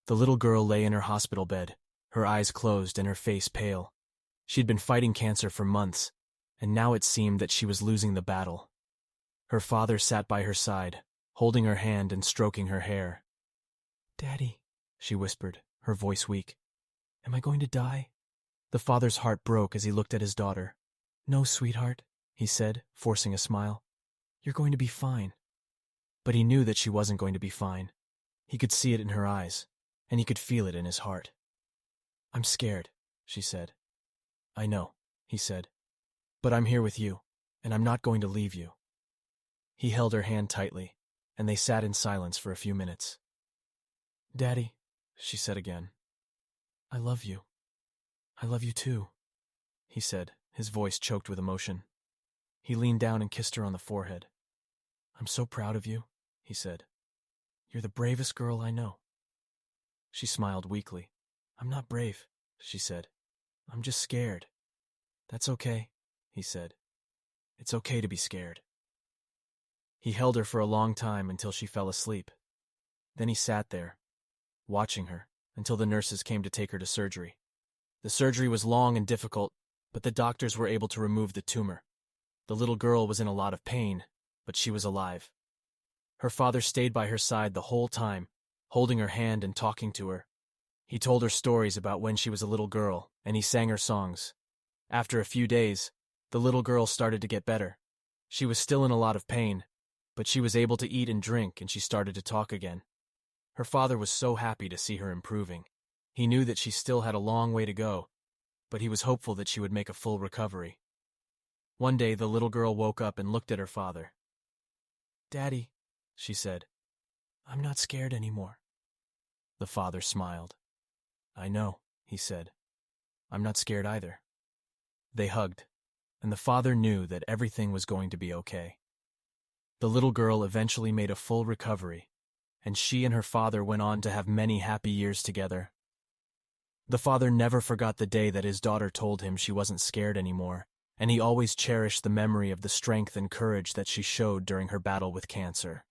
The little girl lay in her hospital bed, her eyes closed and her face pale. She'd been fighting cancer for months, and now it seemed that she was losing the battle. Her father sat by her side, holding her hand and stroking her hair. "Daddy," she whispered, her voice weak. "Am I going to die?" The father's heart broke as he looked at his daughter. "No, sweetheart," he said, forcing a smile. "You're going to be fine." But he knew that she wasn't going to be fine. He could see it in her eyes, and he could feel it in his heart. "I'm scared," she said. "I know," he said. "But I'm here with you, and I'm not going to leave you." He held her hand tightly, and they sat in silence for a few minutes. "Daddy," she said again, "I love you. I love you too," he said, his voice choked with emotion. He leaned down and kissed her on the forehead. "I'm so proud of you," he said. "You're the bravest girl I know." She smiled weakly. "I'm not brave," she said. "I'm just scared." "That's okay," he said. "It's okay to be scared." He held her for a long time until she fell asleep. Then he sat there, watching her, until the nurses came to take her to surgery. The surgery was long and difficult, but the doctors were able to remove the tumor. The little girl was in a lot of pain, but she was alive. Her father stayed by her side the whole time, holding her hand and talking to her. He told her stories about when she was a little girl, and he sang her songs. After a few days, the little girl started to get better. She was still in a lot of pain, but she was able to eat and drink, and she started to talk again. Her father was so happy to see her improving. He knew that she still had a long way to go, but he was hopeful that she would make a full recovery. One day, the little girl woke up and looked at her father. "Daddy," she said, "I'm not scared anymore." The father smiled. "I know," he said. "I'm not scared either." They hugged, and the father knew that everything was going to be okay. The little girl eventually made a full recovery, and she and her father went on to have many happy years together. The father never forgot the day that his daughter told him she wasn't scared anymore, and he always cherished the memory of the strength and courage that she showed during her battle with cancer.